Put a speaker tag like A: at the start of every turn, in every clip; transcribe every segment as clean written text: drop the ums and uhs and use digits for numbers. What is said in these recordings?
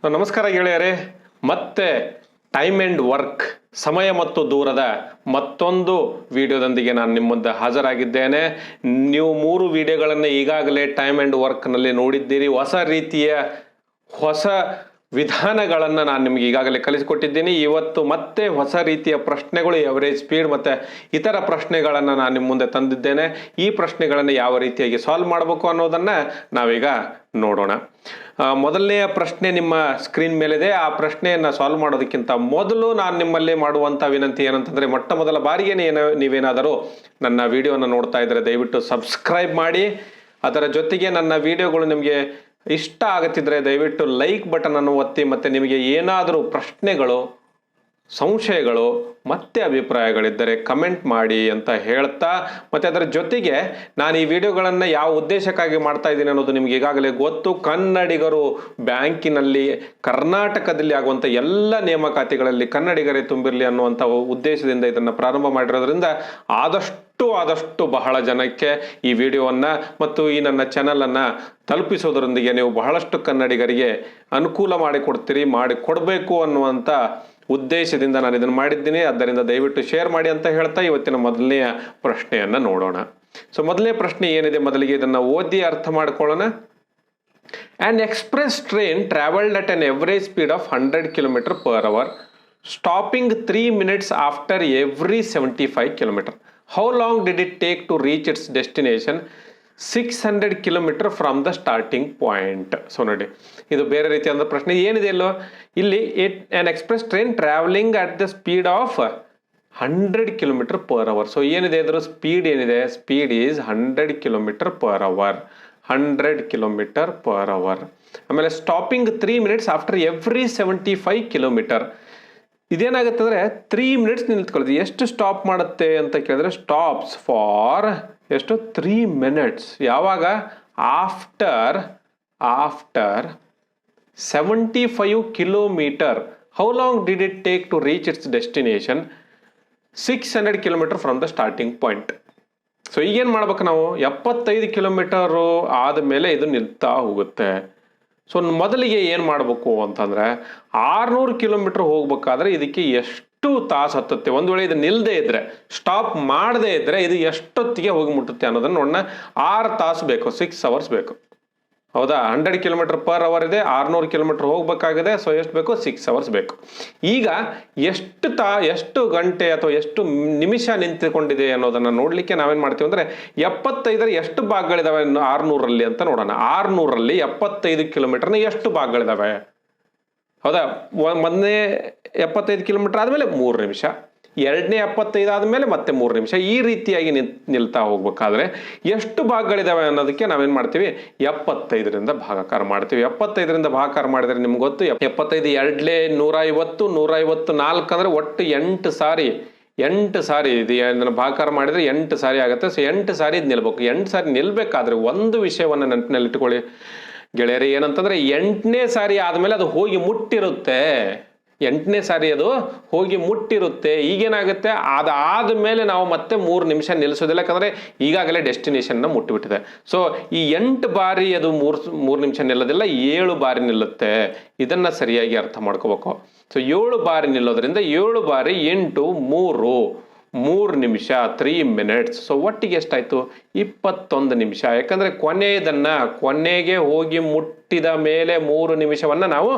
A: ನಮಸ್ಕಾರ ಗೆಳೆಯರೇ, ಮತ್ತೆ ಟೈಮ್ ಆ್ಯಂಡ್ ವರ್ಕ್ ಸಮಯ ಮತ್ತು ದೂರದ ಮತ್ತೊಂದು ವಿಡಿಯೋದೊಂದಿಗೆ ನಾನು ನಿಮ್ಮ ಮುಂದೆ ಹಾಜರಾಗಿದ್ದೇನೆ. ನೀವು 3 ವಿಡಿಯೋಗಳನ್ನು ಈಗಾಗಲೇ ಟೈಮ್ ಆ್ಯಂಡ್ ವರ್ಕ್ನಲ್ಲಿ ನೋಡಿದ್ದೀರಿ. ಹೊಸ ರೀತಿಯ ಹೊಸ ವಿಧಾನಗಳನ್ನು ನಾನು ನಿಮಗೆ ಈಗಾಗಲೇ ಕಲಿಸಿಕೊಟ್ಟಿದ್ದೀನಿ. ಇವತ್ತು ಮತ್ತೆ ಹೊಸ ರೀತಿಯ ಪ್ರಶ್ನೆಗಳು, ಎವರೇಜ್ ಸ್ಪೀಡ್ ಮತ್ತು ಇತರ ಪ್ರಶ್ನೆಗಳನ್ನು ನಾನು ನಿಮ್ಮ ಮುಂದೆ ತಂದಿದ್ದೇನೆ. ಈ ಪ್ರಶ್ನೆಗಳನ್ನು ಯಾವ ರೀತಿಯಾಗಿ ಸಾಲ್ವ್ ಮಾಡಬೇಕು ಅನ್ನೋದನ್ನು ನಾವೀಗ ನೋಡೋಣ. ಮೊದಲನೆಯ ಪ್ರಶ್ನೆ ನಿಮ್ಮ ಸ್ಕ್ರೀನ್ ಮೇಲಿದೆ. ಆ ಪ್ರಶ್ನೆಯನ್ನು ಸಾಲ್ವ್ ಮಾಡೋದಕ್ಕಿಂತ ಮೊದಲು ನಾನು ನಿಮ್ಮಲ್ಲಿ ಮಾಡುವಂಥ ವಿನಂತಿ ಏನಂತಂದರೆ, ಮೊಟ್ಟ ಮೊದಲ ಬಾರಿಗೆ ನೀವೇನಾದರೂ ನನ್ನ ವಿಡಿಯೋನ ನೋಡ್ತಾ ಇದ್ದರೆ ದಯವಿಟ್ಟು ಸಬ್ಸ್ಕ್ರೈಬ್ ಮಾಡಿ. ಅದರ ಜೊತೆಗೆ ನನ್ನ ವಿಡಿಯೋಗಳು ನಿಮಗೆ ಇಷ್ಟ ಆಗುತ್ತಿದ್ದರೆ ದಯವಿಟ್ಟು ಲೈಕ್ ಬಟನ್ ಅನ್ನು ಒತ್ತಿ. ಮತ್ತು ನಿಮಗೆ ಏನಾದರೂ ಪ್ರಶ್ನೆಗಳು, ಸಂಶಯಗಳು ಮತ್ತೆ ಅಭಿಪ್ರಾಯಗಳಿದ್ದರೆ ಕಮೆಂಟ್ ಮಾಡಿ ಅಂತ ಹೇಳ್ತಾ, ಮತ್ತು ಅದರ ಜೊತೆಗೆ ನಾನು ಈ ವಿಡಿಯೋಗಳನ್ನು ಯಾವ ಉದ್ದೇಶಕ್ಕಾಗಿ ಮಾಡ್ತಾ ಇದ್ದೀನಿ ಅನ್ನೋದು ನಿಮ್ಗೆ ಈಗಾಗಲೇ ಗೊತ್ತು. ಕನ್ನಡಿಗರು ಬ್ಯಾಂಕಿನಲ್ಲಿ ಕರ್ನಾಟಕದಲ್ಲಿ ಆಗುವಂಥ ಎಲ್ಲ ನೇಮಕಾತಿಗಳಲ್ಲಿ ಕನ್ನಡಿಗರೇ ತುಂಬಿರಲಿ ಅನ್ನುವಂಥ ಉದ್ದೇಶದಿಂದ ಇದನ್ನು ಪ್ರಾರಂಭ ಮಾಡಿರೋದ್ರಿಂದ ಆದಷ್ಟು ಬಹಳ ಜನಕ್ಕೆ ಈ ವಿಡಿಯೋವನ್ನು ಮತ್ತು ಈ ನನ್ನ ಚಾನಲನ್ನು ತಲುಪಿಸೋದರೊಂದಿಗೆ ನೀವು ಬಹಳಷ್ಟು ಕನ್ನಡಿಗರಿಗೆ ಅನುಕೂಲ ಮಾಡಿಕೊಡಬೇಕು ಅನ್ನುವಂಥ ಉದ್ದೇಶದಿಂದ ನಾನು ಇದನ್ನು ಮಾಡಿದ್ದೀನಿ. ಆದ್ದರಿಂದ ದಯವಿಟ್ಟು ಶೇರ್ ಮಾಡಿ ಅಂತ ಹೇಳ್ತಾ ಇವತ್ತಿನ ಮೊದಲನೆಯ ಪ್ರಶ್ನೆಯನ್ನು ನೋಡೋಣ. ಸೊ ಮೊದಲನೇ ಪ್ರಶ್ನೆ ಏನಿದೆ, ಮೊದಲಿಗೆ ಇದನ್ನು ಓದಿ ಅರ್ಥ ಮಾಡ್ಕೊಳ್ಳೋಣ. An express train travelled at an average speed of 100 km/h, stopping 3 minutes after every 75 km. How long did it take to reach its destination 600 km from the starting point? So ನೋಡಿ, ಇದು ಬೇರೆ ರೀತಿಯಾದ ಪ್ರಶ್ನೆ. ಏನಿದೆ ಅಲ್ಲೋ ಇಲ್ಲಿ, an express train travelling at the speed of 100 km/h. So ಏನಿದೆ ಅದರ ಸ್ಪೀಡ್ ಏನಿದೆ? Speed is 100 km/h. 100 km/h. ಆಮೇಲೆ stopping 3 minutes after every 75 km. ಇದೇನಾಗುತ್ತೆ ಅಂದರೆ 3 minutes ನಿಂತ್ಕೊಳ್ಳುತ್ತೆ. ಎಷ್ಟು ಸ್ಟಾಪ್ ಮಾಡುತ್ತೆ ಅಂತ ಕೇಳಿದ್ರೆ, ಸ್ಟಾಪ್ಸ್ ಫಾರ್ ಎಷ್ಟು? 3 minutes. ಯಾವಾಗ? After 75 km. How long did it take to reach its destination 600 km from the starting point. So ಈಗೇನು ಮಾಡ್ಬೇಕು ನಾವು? 75 km ಆದಮೇಲೆ ಇದು ನಿಲ್ತಾ ಹೋಗುತ್ತೆ. ಸೊ ಮೊದಲಿಗೆ ಏನು ಮಾಡಬೇಕು ಅಂತಂದರೆ, 600 km ಹೋಗ್ಬೇಕಾದ್ರೆ ಇದಕ್ಕೆ ಎಷ್ಟು ತಾಸು ಹತ್ತುತ್ತೆ? ಒಂದು ವೇಳೆ ಇದು ನಿಲ್ಲದೆ ಇದ್ದರೆ, ಸ್ಟಾಪ್ ಮಾಡದೇ ಇದ್ದರೆ ಇದು ಎಷ್ಟೊತ್ತಿಗೆ ಹೋಗಿ ಮುಟ್ಟುತ್ತೆ ಅನ್ನೋದನ್ನು ನೋಡೋಣ. 6 ತಾಸು ಬೇಕು, 6 hours ಬೇಕು. ಹೌದಾ? 100 km/h ಇದೆ, 600 km ಹೋಗ್ಬೇಕಾಗಿದೆ. ಸೊ ಎಷ್ಟು ಬೇಕು? 6 hours ಬೇಕು. ಈಗ ಎಷ್ಟು ಗಂಟೆ ಅಥವಾ ಎಷ್ಟು ನಿಮಿಷ ನಿಂತುಕೊಂಡಿದೆ ಅನ್ನೋದನ್ನು ನೋಡಲಿಕ್ಕೆ ನಾವೇನು ಮಾಡ್ತೀವಿ ಅಂದರೆ, 75 ಎಷ್ಟು ಭಾಗಗಳಿದಾವೆ 600ರಲ್ಲಿ ಅಂತ ನೋಡೋಣ. 600ರಲ್ಲಿ 75 km ಎಷ್ಟು ಭಾಗಗಳಿದಾವೆ? ಹೌದಾ? ಮೊದಲನೇ 75 km ಆದಮೇಲೆ 3 ನಿಮಿಷ, ಎರಡನೇ 75 ಆದಮೇಲೆ ಮತ್ತೆ 3 ನಿಮಿಷ. ಈ ರೀತಿಯಾಗಿ ನಿಲ್ತಾ ಹೋಗ್ಬೇಕಾದ್ರೆ ಎಷ್ಟು ಭಾಗಗಳಿದಾವೆ ಅನ್ನೋದಕ್ಕೆ ನಾವೇನು ಮಾಡ್ತೀವಿ? 75ರಿಂದ ಭಾಗಾಕಾರ ಮಾಡ್ತೀವಿ. 75ರಿಂದ ಭಾಗಾಕಾರ ಮಾಡಿದರೆ ನಿಮ್ಗೆ ಗೊತ್ತು, 75 ಎರಡ್ಲೆ 150, 154 ಅಂದರೆ ಒಟ್ಟು 8 ಸಾರಿ. 8 ಸಾರಿ ಇದು ಇದನ್ನು ಭಾಗಾಕಾರ ಮಾಡಿದರೆ 8 ಸಾರಿ ಆಗುತ್ತೆ. ಸೊ 8 ಸಾರಿ ಇದು ನಿಲ್ಬೇಕು. 8 ಸಾರಿ ನಿಲ್ಬೇಕಾದ್ರೆ ಒಂದು ವಿಷಯವನ್ನು ನೆನಪಿನಲ್ಲಿ ಇಟ್ಕೊಳ್ಳಿ ಗೆಳೆಯರಿ, ಏನಂತಂದರೆ 8ನೇ ಸಾರಿ ಆದಮೇಲೆ ಅದು ಹೋಗಿ ಮುಟ್ಟಿರುತ್ತೆ. 8ನೇ ಸಾರಿ ಅದು ಹೋಗಿ ಮುಟ್ಟಿರುತ್ತೆ. ಈಗೇನಾಗುತ್ತೆ? ಅದಾದ ಮೇಲೆ ನಾವು ಮತ್ತೆ 3 ನಿಮಿಷ ನಿಲ್ಲಿಸೋದಿಲ್ಲ, ಯಾಕಂದರೆ ಈಗಾಗಲೇ ಡೆಸ್ಟಿನೇಷನ್ನ ಮುಟ್ಟಿಬಿಟ್ಟಿದೆ. ಸೊ ಈ 8 ಬಾರಿ ಅದು 3 ನಿಮಿಷ ನಿಲ್ಲೋದಿಲ್ಲ, 7 ಬಾರಿ ನಿಲ್ಲುತ್ತೆ. ಇದನ್ನು ಸರಿಯಾಗಿ ಅರ್ಥ ಮಾಡ್ಕೋಬೇಕು. ಸೊ 7 ಬಾರಿ ನಿಲ್ಲೋದ್ರಿಂದ 7 ಬಾರಿ 8 3 ನಿಮಿಷ, 3 minutes. ಸೊ ಒಟ್ಟಿಗೆ ಎಷ್ಟಾಯಿತು? 21 ನಿಮಿಷ. ಯಾಕಂದರೆ ಕೊನೆಗೆ ಹೋಗಿ ಮುಟ್ಟಿದ ಮೇಲೆ 3 ನಿಮಿಷವನ್ನು ನಾವು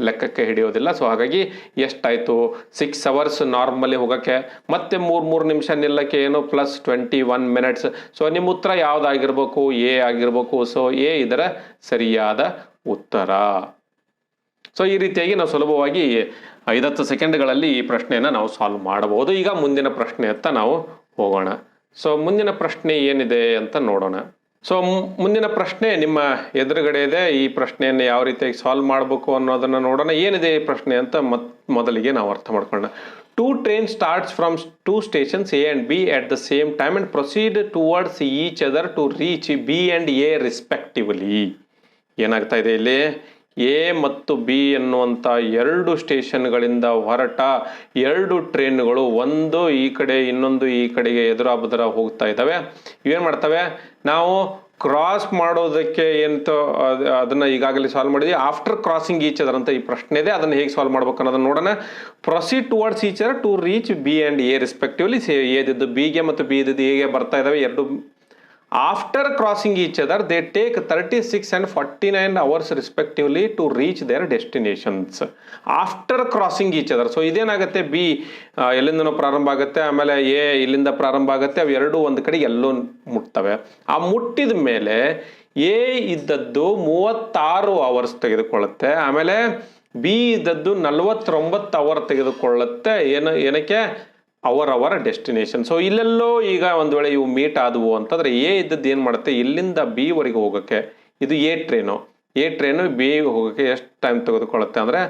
A: ಲೆಕ್ಕಕ್ಕೆ ಹಿಡಿಯೋದಿಲ್ಲ. ಸೊ ಹಾಗಾಗಿ ಎಷ್ಟಾಯಿತು? 6 hours ನಾರ್ಮಲಿ ಹೋಗೋಕ್ಕೆ, ಮತ್ತೆ 3 ನಿಮಿಷ ನಿಲ್ಲಕ್ಕೆ ಏನು ಪ್ಲಸ್ 21 minutes. ಸೊ ನಿಮ್ಮ ಉತ್ತರ ಯಾವುದಾಗಿರ್ಬೇಕು? ಎ ಆಗಿರ್ಬೇಕು. ಸೊ ಎ ಇದರ ಸರಿಯಾದ ಉತ್ತರ. ಸೊ ಈ ರೀತಿಯಾಗಿ ನಾವು ಸುಲಭವಾಗಿ 5-10 ಸೆಕೆಂಡ್ಗಳಲ್ಲಿ ಈ ಪ್ರಶ್ನೆಯನ್ನು ನಾವು ಸಾಲ್ವ್ ಮಾಡಬಹುದು. ಈಗ ಮುಂದಿನ ಪ್ರಶ್ನೆಯತ್ತ ನಾವು ಹೋಗೋಣ. ಸೊ ಮುಂದಿನ ಪ್ರಶ್ನೆ ಏನಿದೆ ಅಂತ ನೋಡೋಣ. ಸೊ ಮುಂದಿನ ಪ್ರಶ್ನೆ ನಿಮ್ಮ ಎದುರುಗಡೆ ಇದೆ. ಈ ಪ್ರಶ್ನೆಯನ್ನು ಯಾವ ರೀತಿಯಾಗಿ ಸಾಲ್ವ್ ಮಾಡಬೇಕು ಅನ್ನೋದನ್ನು ನೋಡೋಣ. ಏನಿದೆ ಈ ಪ್ರಶ್ನೆ ಅಂತ ಮೊದಲಿಗೆ ನಾವು ಅರ್ಥ ಮಾಡ್ಕೊಳ್ಳೋಣ. 2 trains starts from 2 stations A and B at the same time and proceed towards each other to reach B and A respectively. ಏನಾಗ್ತಾ ಇದೆ ಇಲ್ಲಿ? ಎ ಮತ್ತು ಬಿ ಎನ್ನುವಂಥ 2 ಸ್ಟೇಷನ್ಗಳಿಂದ ಹೊರಟ 2 ಟ್ರೈನ್ಗಳು, ಒಂದು ಈ ಕಡೆ ಇನ್ನೊಂದು ಈ ಕಡೆಗೆ ಎದುರಾಬುದರ ಹೋಗ್ತಾ ಇದ್ದಾವೆ. ಇವೇನು ಮಾಡ್ತವೆ? ನಾವು ಕ್ರಾಸ್ ಮಾಡೋದಕ್ಕೆ ಎಂತ ಅದನ್ನ ಈಗಾಗಲೇ ಸಾಲ್ವ್ ಮಾಡಿದ್ವಿ. ಆಫ್ಟರ್ ಕ್ರಾಸಿಂಗ್ ಈಚ್ ಅದರ್ ಅಂತ ಈ ಪ್ರಶ್ನೆ ಇದೆ, ಅದನ್ನು ಹೇಗೆ ಸಾಲ್ವ್ ಮಾಡ್ಬೇಕು ಅನ್ನೋದನ್ನ ನೋಡೋಣ. Proceed towards each other to reach B and A respectively. ಎದಿದ್ದು ಬಿಗೆ ಮತ್ತು ಬಿ ಇದ್ದು ಎಗೆ ಬರ್ತಾ ಇದಾವೆ ಎರಡು. After crossing each other they take 36 and 49 hours respectively to reach their destinations. After crossing each other. So ಇದೇನಾಗುತ್ತೆ, ಬಿ ಎಲ್ಲಿಂದನೋ ಪ್ರಾರಂಭ ಆಗುತ್ತೆ, ಆಮೇಲೆ ಎ ಇಲ್ಲಿಂದ ಪ್ರಾರಂಭ ಆಗುತ್ತೆ, ಅವು ಎರಡೂ ಒಂದು ಕಡೆಗೆ ಎಲ್ಲೋ ಮುಟ್ತವೆ. ಆ ಮುಟ್ಟಿದ ಮೇಲೆ ಎ ಇದ್ದದ್ದು 36 hours ತೆಗೆದುಕೊಳ್ಳುತ್ತೆ, ಆಮೇಲೆ ಬಿ ಇದ್ದದ್ದು 49 hours ತೆಗೆದುಕೊಳ್ಳುತ್ತೆ. ಏನಕ್ಕೆ? Hour destination. ಸೊ ಇಲ್ಲೆಲ್ಲೋ ಈಗ ಒಂದು ವೇಳೆ ಇವು ಮೀಟ್ ಆದವು ಅಂತಂದ್ರೆ ಎ ಇದ್ದದ್ದು ಏನು ಮಾಡುತ್ತೆ, ಇಲ್ಲಿಂದ ಬಿ ವರೆಗೆ ಹೋಗೋಕ್ಕೆ, ಇದು ಎ ಟ್ರೈನು ಬಿ ಹೋಗೋಕ್ಕೆ ಎಷ್ಟು ಟೈಮ್ ತೆಗೆದುಕೊಳ್ಳುತ್ತೆ ಅಂದರೆ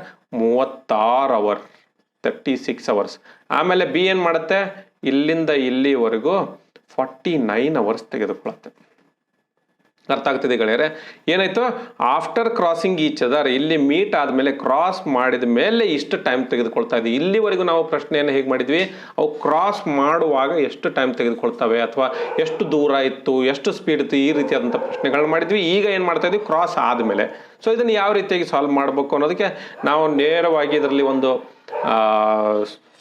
A: 36 hours, 36 hours. ಆಮೇಲೆ ಬಿ ಏನು ಮಾಡುತ್ತೆ, ಇಲ್ಲಿಂದ ಇಲ್ಲಿವರೆಗೂ 49 hours ತೆಗೆದುಕೊಳ್ಳುತ್ತೆ. ಅರ್ಥ ಆಗ್ತಿದೆ ಗೆಳೆಯರೆ? ಏನಾಯ್ತು, ಆಫ್ಟರ್ ಕ್ರಾಸಿಂಗ್ ಈಚ್ ಅದರ್, ಇಲ್ಲಿ ಮೀಟ್ ಆದಮೇಲೆ ಕ್ರಾಸ್ ಮಾಡಿದ ಮೇಲೆ ಇಷ್ಟು ಟೈಮ್ ತೆಗೆದುಕೊಳ್ತಾ ಇದೆ. ಇಲ್ಲಿವರೆಗೂ ನಾವು ಪ್ರಶ್ನೆಯನ್ನು ಹೇಗೆ ಮಾಡಿದ್ವಿ, ಅವು ಕ್ರಾಸ್ ಮಾಡುವಾಗ ಎಷ್ಟು ಟೈಮ್ ತೆಗೆದುಕೊಳ್ತವೆ ಅಥವಾ ಎಷ್ಟು ದೂರ ಇತ್ತು, ಎಷ್ಟು ಸ್ಪೀಡ್ ಇತ್ತು, ಈ ರೀತಿಯಾದಂಥ ಪ್ರಶ್ನೆಗಳನ್ನ ಮಾಡಿದ್ವಿ. ಈಗ ಏನು ಮಾಡ್ತಾ ಇದ್ವಿ, ಕ್ರಾಸ್ ಆದಮೇಲೆ. ಸೊ ಇದನ್ನು ಯಾವ ರೀತಿಯಾಗಿ ಸಾಲ್ವ್ ಮಾಡಬೇಕು ಅನ್ನೋದಕ್ಕೆ ನಾವು ನೇರವಾಗಿ ಇದರಲ್ಲಿ ಒಂದು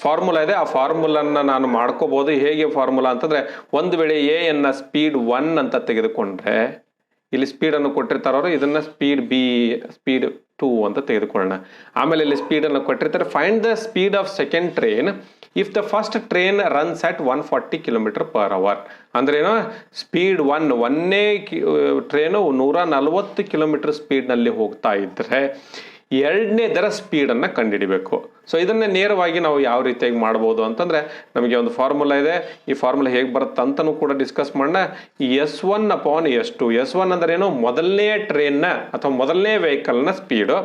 A: ಫಾರ್ಮುಲಾ ಇದೆ. ಆ ಫಾರ್ಮುಲನ್ನ ನಾನು ಮಾಡ್ಕೋಬಹುದು. ಹೇಗೆ ಫಾರ್ಮುಲಾ ಅಂತಂದ್ರೆ, ಒಂದು ವೇಳೆ ಎ ಅನ್ನ ಸ್ಪೀಡ್ 1 ಅಂತ ತೆಗೆದುಕೊಂಡ್ರೆ, ಇಲ್ಲಿ ಸ್ಪೀಡನ್ನು ಕೊಟ್ಟಿರ್ತಾರೋ ಇದನ್ನ ಸ್ಪೀಡ್ 2 ಅಂತ ತೆಗೆದುಕೊಳ್ಳೋಣ. ಆಮೇಲೆ ಇಲ್ಲಿ ಸ್ಪೀಡನ್ನು ಕೊಟ್ಟಿರ್ತಾರೆ, find the speed of second train if the first train runs at 140 km/h. ಅಂದ್ರೆ ಏನು, ಸ್ಪೀಡ್ 1ನೇ ಟ್ರೈನು 140 km ಸ್ಪೀಡ್ನಲ್ಲಿ ಹೋಗ್ತಾ ಇದ್ರೆ ಎರಡನೇದರ ಸ್ಪೀಡನ್ನು ಕಂಡುಹಿಡಿಬೇಕು. ಸೊ ಇದನ್ನೇ ನೇರವಾಗಿ ನಾವು ಯಾವ ರೀತಿಯಾಗಿ ಮಾಡ್ಬೋದು ಅಂತಂದರೆ, ನಮಗೆ ಒಂದು ಫಾರ್ಮುಲಾ ಇದೆ. ಈ ಫಾರ್ಮುಲಾ ಹೇಗೆ ಬರುತ್ತೆ ಅಂತಲೂ ಕೂಡ ಡಿಸ್ಕಸ್ ಮಾಡೋಣ. S1/S2. S1 ಅಂದ್ರೆ ಏನು, ಮೊದಲನೇ ಟ್ರೈನ್ನ ಅಥವಾ ಮೊದಲನೇ ವೆಹಿಕಲ್ನ ಸ್ಪೀಡು,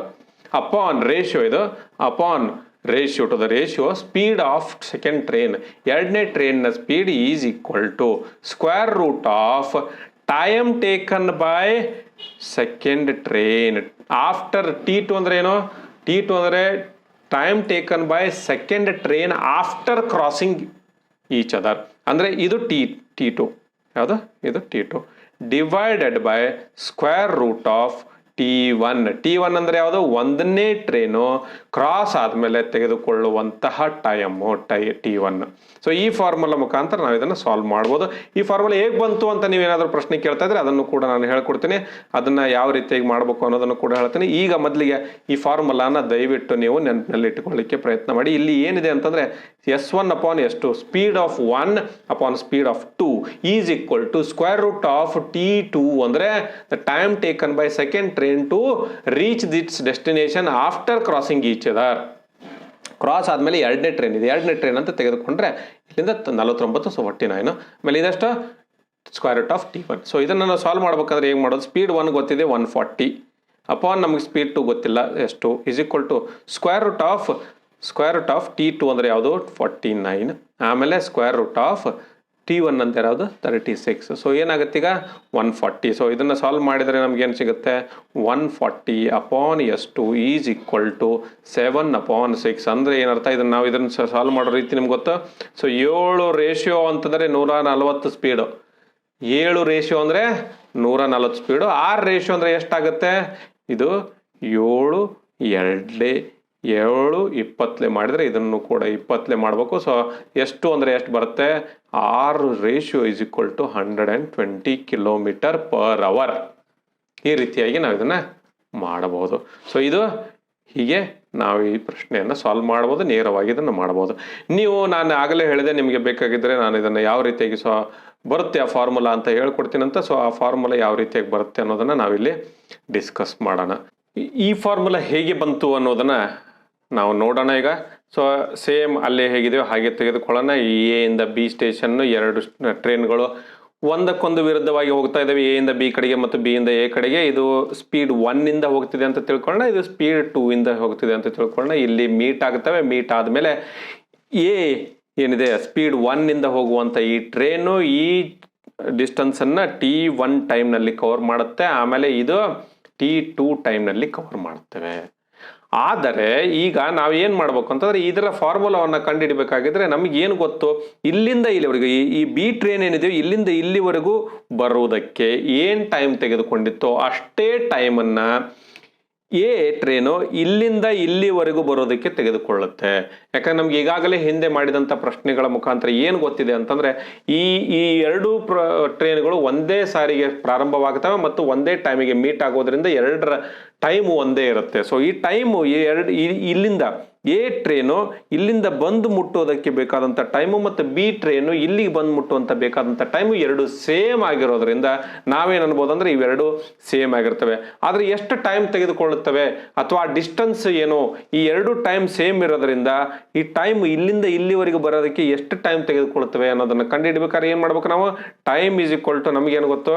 A: ಅಪಾನ್ ರೇಷಿಯೋ, ಇದು upon ratio to the ratio speed of second train. ಎರಡನೇ ಟ್ರೈನ್ನ speed is equal to square root of time taken by second train after T2 ಅಂದ್ರೆ ಏನು, T2 ಅಂದರೆ time taken by second train after crossing each other. ಅಂದರೆ ಇದು T2, ಯಾವುದು ಇದು T2 divided by square root of T1 ಅಂದರೆ ಯಾವುದು, ಒಂದನೇ ಟ್ರೈನು ಕ್ರಾಸ್ ಆದಮೇಲೆ ತೆಗೆದುಕೊಳ್ಳುವಂತಹ ಟೈಮು T1. ಸೊ ಈ ಫಾರ್ಮುಲಾ ಮುಖಾಂತರ ನಾವು ಇದನ್ನು ಸಾಲ್ವ್ ಮಾಡ್ಬೋದು. ಈ ಫಾರ್ಮುಲಾ ಹೇಗೆ ಬಂತು ಅಂತ ನೀವೇನಾದರೂ ಪ್ರಶ್ನೆ ಕೇಳ್ತಾ ಇದ್ರೆ ಅದನ್ನು ಕೂಡ ನಾನು ಹೇಳ್ಕೊಡ್ತೀನಿ. ಅದನ್ನು ಯಾವ ರೀತಿಯಾಗಿ ಮಾಡಬೇಕು ಅನ್ನೋದನ್ನು ಕೂಡ ಹೇಳ್ತೀನಿ. ಈಗ ಮೊದಲಿಗೆ ಈ ಫಾರ್ಮುಲಾನ ದಯವಿಟ್ಟು ನೀವು ನೆನಪಿನಲ್ಲಿ ಇಟ್ಟುಕೊಳ್ಳಿಕ್ಕೆ ಪ್ರಯತ್ನ ಮಾಡಿ. ಇಲ್ಲಿ ಏನಿದೆ ಅಂತಂದರೆ, S1/S2 speed of 1 upon speed of 2 is equal to square root of T2 ಅಂದರೆ the time taken by second train to reach its destination after crossing each other. Cross ಆದಮೇಲೆ ಎರಡನೇ ಟ್ರೈನ್ ಇದೆ, ಎರಡನೇ ಟ್ರೈನ್ ಅಂತ ತೆಗೆದುಕೊಂಡ್ರೆ ಇಲ್ಲಿಂದ 49, ಸೊ 49. ಆಮೇಲೆ ಇದಷ್ಟು square root of T1. So ಇದನ್ನು ನಾವು ಸಾಲ್ವ್ ಮಾಡ್ಬೇಕಾದ್ರೆ ಹೇಗೆ ಮಾಡೋದು, ಸ್ಪೀಡ್ 1 ಗೊತ್ತಿದೆ 140 ಅಪಾನ್ ನಮಗೆ ಸ್ಪೀಡ್ 2 ಗೊತ್ತಿಲ್ಲ ಎಷ್ಟು, is equal to square root of T2 ಅಂದರೆ ಯಾವುದು 49, ಆಮೇಲೆ ಸ್ಕ್ವೇರ್ ರೂಟ್ ಆಫ್ T1 ಅಂತ ಯಾವುದು 36. ಸೊ ಏನಾಗುತ್ತೆ ಈಗ 140. ಸೊ ಇದನ್ನು ಸಾಲ್ವ್ ಮಾಡಿದರೆ ನಮ್ಗೆ ಏನು ಸಿಗುತ್ತೆ, 140 upon S2 is equal to 7/6. ಅಂದರೆ ಏನರ್ಥ, ಇದನ್ನು ನಾವು ಇದನ್ನು ಸಾಲ್ವ್ ಮಾಡೋ ರೀತಿ ನಿಮ್ಗೆ ಗೊತ್ತು. ಸೊ 7 ರೇಷಿಯೋ ಅಂತಂದರೆ 140 ಸ್ಪೀಡು, 7 ರೇಷಿಯೋ ಅಂದರೆ 140 ಸ್ಪೀಡು. 6 ರೇಷಿಯೋ ಅಂದರೆ ಎಷ್ಟಾಗುತ್ತೆ, ಇದು 7 20 ಮಾಡಿದರೆ ಇದನ್ನು ಕೂಡ 20 ಮಾಡಬೇಕು. ಸೊ ಎಷ್ಟು ಅಂದರೆ ಎಷ್ಟು ಬರುತ್ತೆ, 6 ratio is equal to 120 km/h. ಈ ರೀತಿಯಾಗಿ ನಾವು ಇದನ್ನು ಮಾಡಬಹುದು. ಸೊ ಇದು ಹೀಗೆ ನಾವು ಈ ಪ್ರಶ್ನೆಯನ್ನು ಸಾಲ್ವ್ ಮಾಡ್ಬೋದು, ನೇರವಾಗಿ ಇದನ್ನು ಮಾಡ್ಬೋದು. ನೀವು ನಾನು ಆಗಲೇ ಹೇಳಿದೆ, ನಿಮಗೆ ಬೇಕಾಗಿದ್ದರೆ ನಾನು ಇದನ್ನು ಯಾವ ರೀತಿಯಾಗಿ ಬರುತ್ತೆ ಆ ಫಾರ್ಮುಲಾ ಅಂತ ಹೇಳ್ಕೊಡ್ತೀನಿ ಅಂತ. ಸೊ ಆ ಫಾರ್ಮುಲಾ ಯಾವ ರೀತಿಯಾಗಿ ಬರುತ್ತೆ ಅನ್ನೋದನ್ನು ನಾವಿಲ್ಲಿ ಡಿಸ್ಕಸ್ ಮಾಡೋಣ. ಈ ಫಾರ್ಮುಲಾ ಹೇಗೆ ಬಂತು ಅನ್ನೋದನ್ನು ನಾವು ನೋಡೋಣ ಈಗ. ಸೊ ಸೇಮ್ ಅಲ್ಲೇ ಹೇಗಿದೆಯೋ ಹಾಗೆ ತೆಗೆದುಕೊಳ್ಳೋಣ. ಎ ಇಂದ ಬಿ ಸ್ಟೇಷನ್ನು, 2 ಟ್ರೈನ್ಗಳು ಒಂದಕ್ಕೊಂದು ವಿರುದ್ಧವಾಗಿ ಹೋಗ್ತಾ ಇದ್ದಾವೆ, ಎ ಇಂದ ಬಿ ಕಡೆಗೆ ಮತ್ತು ಬಿ ಇಂದ ಎ ಕಡೆಗೆ. ಇದು ಸ್ಪೀಡ್ 1 ಇಂದ ಹೋಗ್ತಿದೆ ಅಂತ ತಿಳ್ಕೊಳ್ಳೋಣ, ಇದು ಸ್ಪೀಡ್ 2 ಇಂದ ಹೋಗ್ತಿದೆ ಅಂತ ತಿಳ್ಕೊಳ್ಳೋಣ. ಇಲ್ಲಿ ಮೀಟ್ ಆಗ್ತವೆ. ಮೀಟ್ ಆದಮೇಲೆ ಎ ಏನಿದೆ ಸ್ಪೀಡ್ 1 ಇಂದ ಹೋಗುವಂಥ ಈ ಟ್ರೈನು ಈ ಡಿಸ್ಟೆನ್ಸನ್ನು T1 ಟೈಮ್ನಲ್ಲಿ ಕವರ್ ಮಾಡುತ್ತೆ, ಆಮೇಲೆ ಇದು T2 ಟೈಮ್ನಲ್ಲಿ ಕವರ್ ಮಾಡುತ್ತವೆ. ಆದರೆ ಈಗ ನಾವು ಏನು ಮಾಡ್ಬೇಕು ಅಂತಂದ್ರೆ ಇದರ ಫಾರ್ಮುಲಾವನ್ನು ಕಂಡುಹಿಡಬೇಕಾಗಿದ್ರೆ ನಮ್ಗೆ ಏನು ಗೊತ್ತು, ಇಲ್ಲಿಂದ ಇಲ್ಲಿವರೆಗೂ ಈ ಬಿ ಟ್ರೈನ್ ಏನಿದೆಯೋ ಇಲ್ಲಿಂದ ಇಲ್ಲಿವರೆಗೂ ಬರುವುದಕ್ಕೆ ಏನು ಟೈಮ್ ತೆಗೆದುಕೊಂಡಿತ್ತೋ ಅಷ್ಟೇ ಟೈಮನ್ನು ಎ ಟ್ರೈನು ಇಲ್ಲಿಂದ ಇಲ್ಲಿವರೆಗೂ ಬರೋದಕ್ಕೆ ತೆಗೆದುಕೊಳ್ಳುತ್ತೆ. ಯಾಕಂದ್ರೆ ನಮ್ಗೆ ಈಗಾಗಲೇ ಹಿಂದೆ ಮಾಡಿದಂಥ ಪ್ರಶ್ನೆಗಳ ಮುಖಾಂತರ ಏನು ಗೊತ್ತಿದೆ ಅಂತಂದ್ರೆ ಈ ಎರಡು ಟ್ರೈನ್ಗಳು ಒಂದೇ ಸಾರಿಗೆ ಪ್ರಾರಂಭವಾಗ್ತವೆ ಮತ್ತು ಒಂದೇ ಟೈಮಿಗೆ ಮೀಟ್ ಆಗೋದ್ರಿಂದ ಎರಡರ ಟೈಮು ಒಂದೇ ಇರುತ್ತೆ. ಸೊ ಈ ಟೈಮು ಇಲ್ಲಿಂದ ಎ ಟ್ರೈನು ಇಲ್ಲಿಂದ ಬಂದು ಮುಟ್ಟೋದಕ್ಕೆ ಬೇಕಾದಂಥ ಟೈಮು ಮತ್ತು ಬಿ ಟ್ರೈನು ಇಲ್ಲಿಗೆ ಬಂದು ಮುಟ್ಟುವಂಥ ಬೇಕಾದಂಥ ಟೈಮು ಎರಡು ಸೇಮ್ ಆಗಿರೋದ್ರಿಂದ ನಾವೇನು ಅನ್ಬೋದು ಅಂದ್ರೆ ಇವೆರಡು ಸೇಮ್ ಆಗಿರ್ತವೆ. ಆದರೆ ಎಷ್ಟು ಟೈಮ್ ತೆಗೆದುಕೊಳ್ಳುತ್ತವೆ ಅಥವಾ ಡಿಸ್ಟೆನ್ಸ್ ಏನು, ಈ ಎರಡು ಟೈಮ್ ಸೇಮ್ ಇರೋದ್ರಿಂದ ಈ ಟೈಮ್ ಇಲ್ಲಿಂದ ಇಲ್ಲಿವರೆಗೂ ಬರೋದಕ್ಕೆ ಎಷ್ಟು ಟೈಮ್ ತೆಗೆದುಕೊಳ್ಳುತ್ತವೆ ಅನ್ನೋದನ್ನು ಕಂಡುಹಿಡಬೇಕಾದ್ರೆ ಏನು ಮಾಡ್ಬೇಕು ನಾವು, ಟೈಮ್ ಈಸ್ ಈಕ್ವಲ್ ಟು ನಮಗೇನು ಗೊತ್ತು,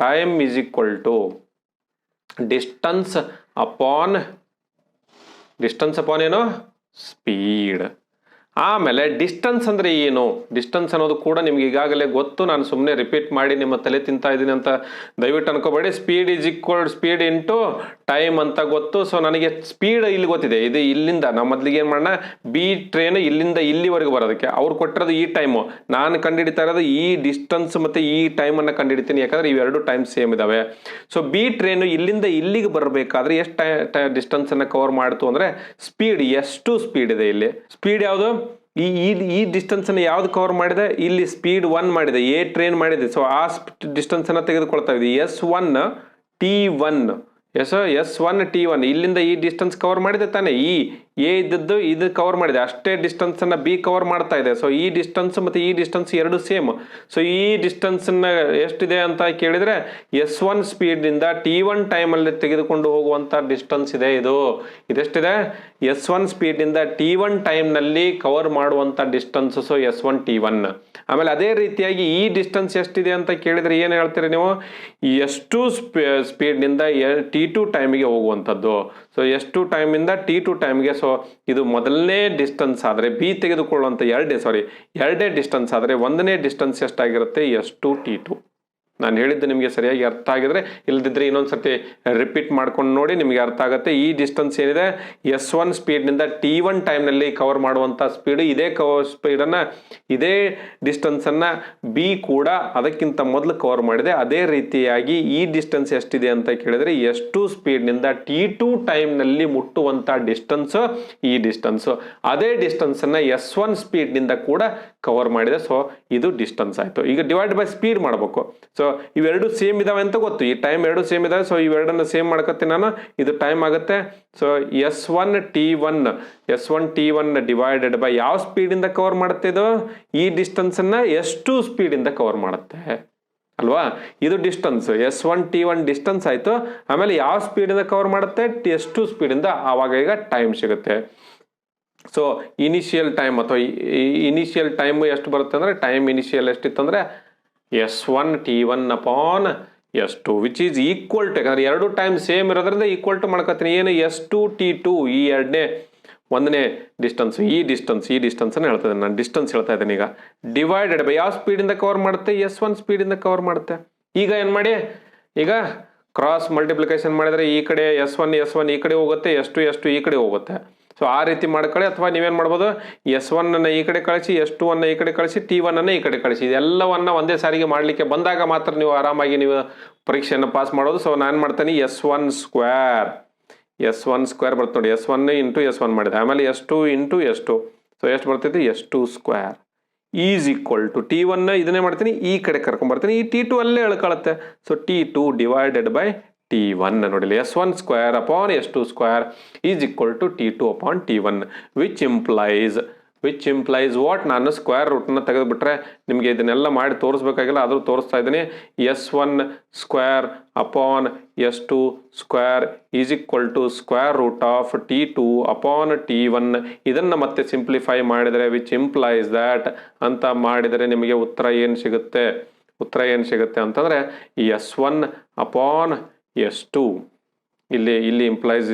A: time is equal to distance upon ಏನು, ಸ್ಪೀಡ್. ಆಮೇಲೆ ಡಿಸ್ಟೆನ್ಸ್ ಅಂದ್ರೆ ಏನು, ಡಿಸ್ಟೆನ್ಸ್ ಅನ್ನೋದು ಕೂಡ ನಿಮ್ಗೆ ಈಗಾಗಲೇ ಗೊತ್ತು, ನಾನು ಸುಮ್ಮನೆ ರಿಪೀಟ್ ಮಾಡಿ ನಿಮ್ಮ ತಲೆ ತಿಂತಾ ಇದ್ದೀನಿ ಅಂತ ದಯವಿಟ್ಟು ಅನ್ಕೋಬೇಡಿ. Speed is equal speed into time ಅಂತ ಗೊತ್ತು. ಸೊ ನನಗೆ ಸ್ಪೀಡ್ ಇಲ್ಲಿ ಗೊತ್ತಿದೆ, ಇದು ಇಲ್ಲಿಂದ ನಾವು ಮೊದಲಿಗೆ ಏನು ಮಾಡೋಣ, ಬಿ ಟ್ರೈನ್ ಇಲ್ಲಿಂದ ಇಲ್ಲಿವರೆಗೂ ಬರೋದಕ್ಕೆ ಅವ್ರು ಕೊಟ್ಟಿರೋದು ಈ ಟೈಮು, ನಾನು ಕಂಡುಹಿಡಿತಾ ಇರೋದು ಈ ಡಿಸ್ಟೆನ್ಸ್ ಮತ್ತು ಈ ಟೈಮನ್ನು ಕಂಡುಹಿಡಿತೀನಿ, ಯಾಕಂದ್ರೆ ಇವೆರಡು ಟೈಮ್ ಸೇಮ್ ಇದಾವೆ. ಸೊ ಬಿ ಟ್ರೈನು ಇಲ್ಲಿಂದ ಇಲ್ಲಿಗೆ ಬರಬೇಕಾದ್ರೆ ಎಷ್ಟು ಡಿಸ್ಟೆನ್ಸನ್ನು ಕವರ್ ಮಾಡ್ತು ಅಂದರೆ ಸ್ಪೀಡ್, ಎಷ್ಟು ಸ್ಪೀಡ್ ಇದೆ ಇಲ್ಲಿ, ಸ್ಪೀಡ್ ಯಾವುದು, ಈ ಡಿಸ್ಟೆನ್ಸ್ ಅನ್ನು ಯಾವ್ದು ಕವರ್ ಮಾಡಿದೆ, ಇಲ್ಲಿ ಸ್ಪೀಡ್ 1 ಮಾಡಿದೆ, ಎ ಟ್ರೈನ್ ಮಾಡಿದೆ. ಸೊ ಆ ಡಿಸ್ಟೆನ್ಸ್ ಅನ್ನ ತೆಗೆದುಕೊಳ್ತಾ ಇದೆ S1 T1, S1 T1 ಇಲ್ಲಿಂದ ಈ ಡಿಸ್ಟೆನ್ಸ್ ಕವರ್ ಮಾಡಿದೆ ತಾನೆ, ಈ ಎ ಇದ್ದದ್ದು ಇದು ಕವರ್ ಮಾಡಿದೆ, ಅಷ್ಟೇ ಡಿಸ್ಟೆನ್ಸ್ ಅನ್ನ ಬಿ ಕವರ್ ಮಾಡ್ತಾ ಇದೆ. ಸೊ ಈ ಡಿಸ್ಟೆನ್ಸ್ ಮತ್ತು ಈ ಡಿಸ್ಟೆನ್ಸ್ ಎರಡು ಸೇಮ್. ಸೊ ಈ ಡಿಸ್ಟೆನ್ಸ್ ಎಷ್ಟಿದೆ ಅಂತ ಕೇಳಿದ್ರೆ S1 ಸ್ಪೀಡ್ ಇಂದ T1 ಟೈಮ್ ಅಲ್ಲಿ ತೆಗೆದುಕೊಂಡು ಹೋಗುವಂತ ಡಿಸ್ಟೆನ್ಸ್ ಇದೆ, ಇದೆಷ್ಟಿದೆ, S1 ಸ್ಪೀಡ್ ಇಂದ T1 ಟೈಮ್ ನಲ್ಲಿ ಕವರ್ ಮಾಡುವಂತ ಡಿಸ್ಟೆನ್ಸ್. So S1 T1. ಆಮೇಲೆ ಅದೇ ರೀತಿಯಾಗಿ ಈ ಡಿಸ್ಟೆನ್ಸ್ ಎಷ್ಟಿದೆ ಅಂತ ಕೇಳಿದ್ರೆ ಏನು ಹೇಳ್ತೀರಿ ನೀವು, ಎಷ್ಟು ಸ್ಪೀಡ್ ನಿಂದ T2 ಟೈಮಿಗೆ ಹೋಗುವಂಥದ್ದು. ಸೊ ಎಷ್ಟು ಟೈಮ್ ಇಂದ T2 ಟೈಮ್ಗೆ. ಸೊ ಇದು ಮೊದಲನೇ ಡಿಸ್ಟೆನ್ಸ್ ಆದರೆ ಬಿ ತೆಗೆದುಕೊಳ್ಳುವಂಥ ಎರಡೇ ಡಿಸ್ಟೆನ್ಸ್ ಆದರೆ ಒಂದನೇ ಡಿಸ್ಟೆನ್ಸ್ ಎಷ್ಟಾಗಿರುತ್ತೆ, S2 T2. ನಾನು ಹೇಳಿದ್ದು ನಿಮಗೆ ಸರಿಯಾಗಿ ಅರ್ಥ ಆಗಿದ್ರೆ, ಇಲ್ಲದಿದ್ದರೆ ಇನ್ನೊಂದ್ಸತಿ ರಿಪೀಟ್ ಮಾಡ್ಕೊಂಡು ನೋಡಿ, ನಿಮಗೆ ಅರ್ಥ ಆಗುತ್ತೆ. ಈ ಡಿಸ್ಟೆನ್ಸ್ ಏನಿದೆ S1 ಸ್ಪೀಡ್ನಿಂದ T1 ಟೈಮ್ನಲ್ಲಿ ಕವರ್ ಮಾಡುವಂಥ ಸ್ಪೀಡು, ಇದೇ ಸ್ಪೀಡನ್ನು ಇದೇ ಡಿಸ್ಟೆನ್ಸನ್ನು ಬಿ ಕೂಡ ಅದಕ್ಕಿಂತ ಮೊದಲು ಕವರ್ ಮಾಡಿದೆ. ಅದೇ ರೀತಿಯಾಗಿ ಈ ಡಿಸ್ಟೆನ್ಸ್ ಎಷ್ಟಿದೆ ಅಂತ ಕೇಳಿದರೆ S2 ಸ್ಪೀಡ್ನಿಂದ T2 ಟೈಮ್ನಲ್ಲಿ ಮುಟ್ಟುವಂಥ ಡಿಸ್ಟೆನ್ಸು ಈ ಡಿಸ್ಟೆನ್ಸು. ಅದೇ ಡಿಸ್ಟೆನ್ಸನ್ನು S1 ಸ್ಪೀಡ್ನಿಂದ ಕೂಡ ಕವರ್ ಮಾಡಿದೆ. ಸೊ ಇದು ಡಿಸ್ಟೆನ್ಸ್ ಆಯಿತು. ಈಗ ಡಿವೈಡ್ ಬೈ ಸ್ಪೀಡ್ ಮಾಡಬೇಕು. ಸೊ ಇವೆರಡು ಸೇಮ್ ಇದಾವೆ ಅಂತ ಗೊತ್ತು, ಈ ಟೈಮ್ ಎರಡು ಸೇಮ್ ಇದಾವೆ. ಸೊ ಇವೆರಡನ್ನು ಸೇಮ್ ಮಾಡ್ಕೊತೀನಿ ನಾನು, ಇದು ಟೈಮ್ ಆಗುತ್ತೆ. So S1 T1 divided by ಯಾವ ಸ್ಪೀಡಿಂದ ಕವರ್ ಮಾಡುತ್ತೆ, ಇದು ಈ ಡಿಸ್ಟೆನ್ಸನ್ನು S2 ಸ್ಪೀಡಿಂದ ಕವರ್ ಮಾಡುತ್ತೆ ಅಲ್ವಾ. ಇದು ಡಿಸ್ಟೆನ್ಸ್ S1 T1 ಡಿಸ್ಟೆನ್ಸ್ ಆಯಿತು. ಆಮೇಲೆ ಯಾವ ಸ್ಪೀಡಿಂದ ಕವರ್ ಮಾಡುತ್ತೆ, S2 ಸ್ಪೀಡಿಂದ. ಆವಾಗ ಈಗ ಟೈಮ್ ಸಿಗುತ್ತೆ. ಸೊ ಇನಿಷಿಯಲ್ ಟೈಮ್ ಅಥವಾ ಇನಿಷಿಯಲ್ ಟೈಮ್ ಎಷ್ಟು ಬರುತ್ತೆ ಅಂದರೆ, ಟೈಮ್ ಇನಿಷಿಯಲ್ ಎಷ್ಟಿತ್ತು ಅಂದರೆ S1 T1 upon S2 which is equal to, ಯಾಕಂದ್ರೆ ಎರಡು ಟೈಮ್ ಸೇಮ್ ಇರೋದ್ರಿಂದ ಈಕ್ವಲ್ ಟು ಮಾಡ್ಕೊತೀನಿ. ಏನು S2 T2 ಈ ಒಂದನೇ ಡಿಸ್ಟೆನ್ಸ್, ಈ ಡಿಸ್ಟೆನ್ಸ್ ಅನ್ನು ಹೇಳ್ತಾ ಇದ್ದೀನಿ ನಾನು, ಡಿಸ್ಟೆನ್ಸ್ ಹೇಳ್ತಾ ಇದ್ದೀನಿ. ಈಗ ಡಿವೈಡೆಡ್ ಬೈ ಯಾವ ಸ್ಪೀಡಿಂದ ಕವರ್ ಮಾಡುತ್ತೆ, S1 ಸ್ಪೀಡಿಂದ ಕವರ್ ಮಾಡುತ್ತೆ. ಈಗ ಏನು ಮಾಡಿ, ಈಗ ಕ್ರಾಸ್ ಮಲ್ಟಿಪ್ಲಿಕೇಶನ್ ಮಾಡಿದರೆ ಈ ಕಡೆ S1 ಈ ಕಡೆ ಹೋಗುತ್ತೆ, S2 ಈ ಕಡೆ ಹೋಗುತ್ತೆ. ಸೊ ಆ ರೀತಿ ಮಾಡ್ಕೊಳ್ಳಿ. ಅಥವಾ ನೀವೇನು ಮಾಡ್ಬೋದು, S1 ಅನ್ನು ಈ ಕಡೆ ಕಳಿಸಿ, S2 ಅನ್ನು ಈ ಕಡೆ ಕಳಿಸಿ, T1 ಅನ್ನು ಈ ಕಡೆ ಕಳಿಸಿ. ಇದೆಲ್ಲವನ್ನ ಒಂದೇ ಸಾರಿಗೆ ಮಾಡಲಿಕ್ಕೆ ಬಂದಾಗ ಮಾತ್ರ ನೀವು ಆರಾಮಾಗಿ ನೀವು ಪರೀಕ್ಷೆಯನ್ನು ಪಾಸ್ ಮಾಡೋದು. ಸೊ ನಾನು ಮಾಡ್ತೀನಿ S1 ಸ್ಕ್ವೇರ್ ಬರ್ತದೆ ನೋಡಿ, S1 ಇಂಟು S1 ಮಾಡಿದೆ, ಆಮೇಲೆ S2 ಇಂಟು S2. ಸೊ ಎಷ್ಟು ಬರ್ತೈತಿ, S2 square is equal to T1 ಇದನ್ನೇ ಮಾಡ್ತೀನಿ, ಈ ಕಡೆ ಕರ್ಕೊಂಡ್ಬರ್ತೀನಿ, ಈ T2 ಅಲ್ಲೇ ಎಳ್ಕೊಳತ್ತೆ. So T2 divided by T1 ನೋಡಿಲ್ಲ, S1 square upon S2 square is equal to T2 upon T1 which implies what, ನಾನು ಸ್ಕ್ವೇರ್ ರೂಟ್ನ ತೆಗೆದುಬಿಟ್ರೆ ನಿಮಗೆ ಇದನ್ನೆಲ್ಲ ಮಾಡಿ ತೋರಿಸ್ಬೇಕಾಗಿಲ್ಲ, ಆದರೂ ತೋರಿಸ್ತಾ ಇದ್ದೀನಿ. S1 square upon S2 square is equal to square root of T2 upon T1. ಇದನ್ನು ಮತ್ತೆ ಸಿಂಪ್ಲಿಫೈ ಮಾಡಿದರೆ ವಿಚ್ ಇಂಪ್ಲೈಸ್ ದ್ಯಾಟ್ ಅಂತ ಮಾಡಿದರೆ ನಿಮಗೆ ಉತ್ತರ ಏನು ಸಿಗುತ್ತೆ ಅಂತಂದರೆ S1 ಅಪಾನ್ S2 ಇಲ್ಲಿ implies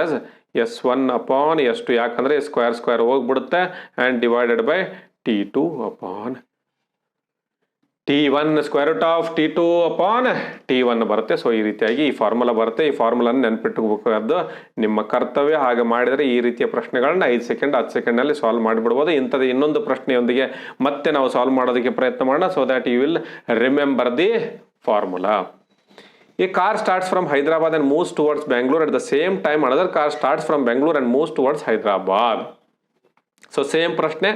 A: as S1 upon S2, ಯಾಕಂದರೆ ಸ್ಕ್ವೇರ್ ಹೋಗ್ಬಿಡುತ್ತೆ, and divided by T2 upon T1 square root of T2 upon T1 ಬರುತ್ತೆ. ಸೊ ಈ ರೀತಿಯಾಗಿ ಈ ಫಾರ್ಮುಲಾ ಬರುತ್ತೆ. ಈ ಫಾರ್ಮುಲಾನ ನೆನ್ಪಿಟ್ಕೋಬೇಕಾದ್ದು ನಿಮ್ಮ ಕರ್ತವ್ಯ. ಹಾಗೆ ಮಾಡಿದರೆ ಈ ರೀತಿಯ ಪ್ರಶ್ನೆಗಳನ್ನ 5 ಸೆಕೆಂಡ್ 10 ಸೆಕೆಂಡ್ನಲ್ಲಿ ಸಾಲ್ವ್ ಮಾಡಿಬಿಡ್ಬೋದು. ಇಂಥದ್ದು ಇನ್ನೊಂದು ಪ್ರಶ್ನೆಯೊಂದಿಗೆ ಮತ್ತೆ ನಾವು ಸಾಲ್ವ್ ಮಾಡೋದಕ್ಕೆ ಪ್ರಯತ್ನ ಮಾಡೋಣ. So that you will remember the formula. A car starts from Hyderabad and moves towards Bangalore. At the same time, another car starts from Bangalore and moves towards Hyderabad. So same ಪ್ರಶ್ನೆ.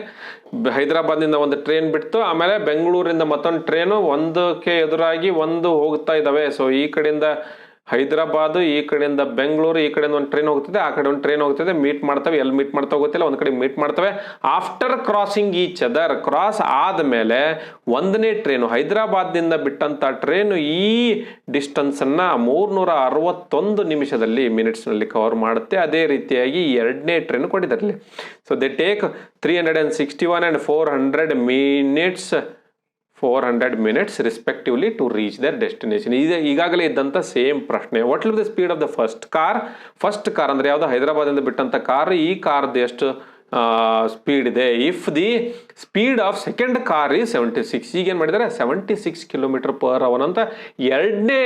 A: ಹೈದರಾಬಾದ್ನಿಂದ ಒಂದು train ಬಿಡ್ತು, ಆಮೇಲೆ ಬೆಂಗಳೂರಿಂದ ಮತ್ತೊಂದು train ಒಂದಕ್ಕೆ ಎದುರಾಗಿ ಒಂದು ಹೋಗ್ತಾ ಇದ್ದಾವೆ. ಸೊ ಈ ಕಡೆಯಿಂದ ಹೈದರಾಬಾದ್, ಈ ಕಡೆಯಿಂದ ಬೆಂಗಳೂರು, ಈ ಕಡೆಯಿಂದ ಒಂದು ಟ್ರೈನ್ ಹೋಗ್ತದೆ, ಆ ಕಡೆ ಒಂದು ಟ್ರೈನ್ ಹೋಗ್ತದೆ, ಮೀಟ್ ಮಾಡ್ತವೆ. ಎಲ್ಲಿ ಮೀಟ್ ಮಾಡ್ತಾ ಗೊತ್ತಿಲ್ಲ, ಒಂದು ಕಡೆ ಮೀಟ್ ಮಾಡ್ತವೆ. After crossing each other, cross ಆದಮೇಲೆ ಒಂದನೇ ಟ್ರೈನು ಹೈದರಾಬಾದ್ನಿಂದ ಬಿಟ್ಟಂತ ಟ್ರೈನು ಈ ಡಿಸ್ಟೆನ್ಸನ್ನು 361 ನಿಮಿಷದಲ್ಲಿ ಮಿನಿಟ್ಸ್ನಲ್ಲಿ ಕವರ್ ಮಾಡುತ್ತೆ. ಅದೇ ರೀತಿಯಾಗಿ ಎರಡನೇ ಟ್ರೈನ್ ಕೊಟ್ಟಿದ್ದಾರೆ. So they take 361 and 400 minutes respectively to reach their destination. ಈಗಾಗಲೇ ಇದ್ದಂಥ ಸೇಮ್ ಪ್ರಶ್ನೆ. What will be the speed of the first car ಅಂದರೆ ಯಾವುದು? ಹೈದರಾಬಾದಿಂದ ಬಿಟ್ಟಂಥ ಕಾರ್. ಈ ಕಾರ್ದು ಎಷ್ಟು ಸ್ಪೀಡ್ ಇದೆ? If the speed of second car ಈ 76, ಈಗೇನು ಮಾಡಿದ್ದಾರೆ 76 km/h ಅಂತ ಎರಡನೇ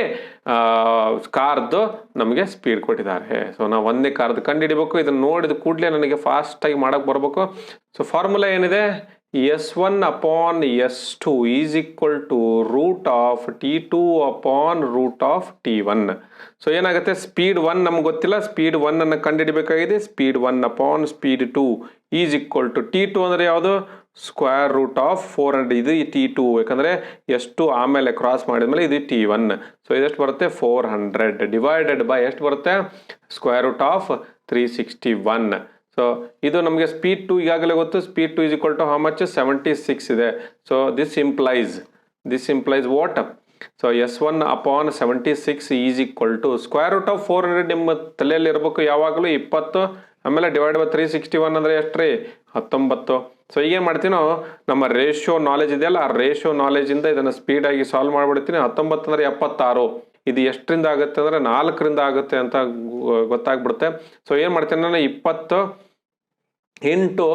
A: ಕಾರ್ದು ನಮಗೆ ಸ್ಪೀಡ್ ಕೊಟ್ಟಿದ್ದಾರೆ. ಸೊ ನಾವು ಒಂದನೇ ಕಾರ್ದು ಕಂಡುಹಿಡಿಬೇಕು. ಇದನ್ನು ನೋಡಿದ ಕೂಡಲೇ ನನಗೆ ಫಾಸ್ಟಾಗಿ ಮಾಡೋಕ್ಕೆ ಬರಬೇಕು. ಸೊ ಫಾರ್ಮುಲಾ ಏನಿದೆ? S1 upon S2 is equal to root of T2 upon root of T1. So ಏನಾಗುತ್ತೆ? ಸ್ಪೀಡ್ 1 ನಮ್ಗೆ ಗೊತ್ತಿಲ್ಲ, ಸ್ಪೀಡ್ 1 ಅನ್ನು ಕಂಡುಹಿಡಬೇಕಾಗಿದೆ. Speed 1 upon speed 2 is equal to T2 ಅಂದರೆ ಯಾವುದು? Square root of 400. ಇದು T2, ಯಾಕಂದರೆ ಎಷ್ಟು ಆಮೇಲೆ ಕ್ರಾಸ್ ಮಾಡಿದ್ಮೇಲೆ ಇದು T1. ಸೊ ಇದೆಷ್ಟು ಬರುತ್ತೆ? 400 ಡಿವೈಡೆಡ್ ಬೈ ಎಷ್ಟು ಬರುತ್ತೆ? Square root of 361. ಸೊ ಇದು ನಮಗೆ ಸ್ಪೀಡ್ 2 ಈಗಾಗಲೇ ಗೊತ್ತು. Speed 2 is equal to how much? 76 ಇದೆ. So this implies what? So S1 upon 76 is equal to square root of 400 ನಿಮ್ಮ ತಲೆಯಲ್ಲಿ ಇರಬೇಕು ಯಾವಾಗಲೂ 20, ಆಮೇಲೆ ಡಿವೈಡ್ ಬೈ 361 ಅಂದರೆ ಎಷ್ಟು ರೀ? 19. ಸೊ ಈಗೇನು ಮಾಡ್ತೀವಿ ನಾವು? ನಮ್ಮ ರೇಷಿಯೋ ನಾಲೆಜ್ ಇದೆಯಲ್ಲ, ಆ ರೇಷಿಯೋ ನಾಲೆಜಿಂದ ಇದನ್ನು ಸ್ಪೀಡಾಗಿ ಸಾಲ್ವ್ ಮಾಡಿಬಿಡ್ತೀನಿ. 19 ಅಂದರೆ 76. ಇದು ಎಷ್ಟರಿಂದ ಆಗುತ್ತೆ ಅಂದರೆ 4ರಿಂದ ಆಗುತ್ತೆ ಅಂತ ಗೊತ್ತಾಗ್ಬಿಡುತ್ತೆ. ಸೊ ಏನು ಮಾಡ್ತೀನಿ ನಾನು? 20 ×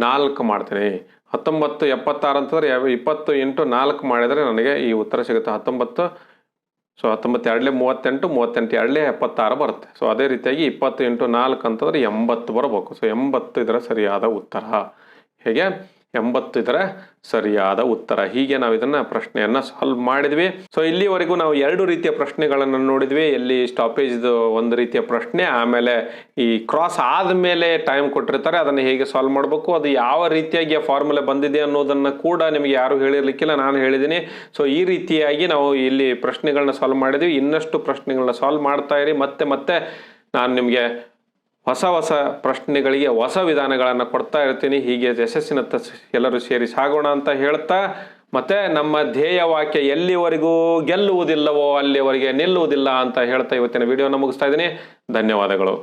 A: 4 ಮಾಡ್ತೀನಿ. 19 76 ಅಂತಂದರೆ 20 × 4 ಮಾಡಿದರೆ ನನಗೆ ಈ ಉತ್ತರ ಸಿಗುತ್ತೆ 19. ಸೊ 19 2 38, 38 2 76 ಬರುತ್ತೆ. ಸೊ ಅದೇ ರೀತಿಯಾಗಿ 20 × 4 ಅಂತಂದರೆ 80 ಬರಬೇಕು. ಸೊ 80 ಇದರ ಸರಿಯಾದ ಉತ್ತರ. ಹೇಗೆ? 80 ಇದರ ಸರಿಯಾದ ಉತ್ತರ. ಹೀಗೆ ನಾವು ಇದನ್ನ ಪ್ರಶ್ನೆಯನ್ನ ಸಾಲ್ವ್ ಮಾಡಿದ್ವಿ. ಸೊ ಇಲ್ಲಿವರೆಗೂ ನಾವು 2 ರೀತಿಯ ಪ್ರಶ್ನೆಗಳನ್ನು ನೋಡಿದ್ವಿ. ಎಲ್ಲಿ ಸ್ಟಾಪೇಜ್ ಒಂದು ರೀತಿಯ ಪ್ರಶ್ನೆ, ಆಮೇಲೆ ಈ ಕ್ರಾಸ್ ಆದ್ಮೇಲೆ ಟೈಮ್ ಕೊಟ್ಟಿರ್ತಾರೆ, ಅದನ್ನು ಹೇಗೆ ಸಾಲ್ವ್ ಮಾಡಬೇಕು, ಅದು ಯಾವ ರೀತಿಯಾಗಿ ಫಾರ್ಮುಲಾ ಬಂದಿದೆ ಅನ್ನೋದನ್ನ ಕೂಡ ನಿಮಗೆ ಯಾರು ಹೇಳಿರ್ಲಿಕ್ಕಿಲ್ಲ, ನಾನು ಹೇಳಿದ್ದೀನಿ. ಸೊ ಈ ರೀತಿಯಾಗಿ ನಾವು ಇಲ್ಲಿ ಪ್ರಶ್ನೆಗಳನ್ನ ಸಾಲ್ವ್ ಮಾಡಿದ್ವಿ. ಇನ್ನಷ್ಟು ಪ್ರಶ್ನೆಗಳನ್ನ ಸಾಲ್ವ್ ಮಾಡ್ತಾ ಇರಿ. ಮತ್ತೆ ನಾನು ನಿಮಗೆ ಹೊಸ ಪ್ರಶ್ನೆಗಳಿಗೆ ಹೊಸ ವಿಧಾನಗಳನ್ನು ಕೊಡ್ತಾ ಇರ್ತೀನಿ. ಹೀಗೆ ಯಶಸ್ಸಿನತ್ತ ಎಲ್ಲರೂ ಸೇರಿ ಸಾಗೋಣ ಅಂತ ಹೇಳ್ತಾ, ಮತ್ತೆ ನಮ್ಮ ಧ್ಯೇಯ ವಾಕ್ಯ ಎಲ್ಲಿವರೆಗೂ ಗೆಲ್ಲುವುದಿಲ್ಲವೋ ಅಲ್ಲಿವರೆಗೆ ನಿಲ್ಲುವುದಿಲ್ಲ ಅಂತ ಹೇಳ್ತಾ ಇವತ್ತಿನ ವಿಡಿಯೋನ ಮುಗಿಸ್ತಾ ಇದ್ದೀನಿ. ಧನ್ಯವಾದಗಳು.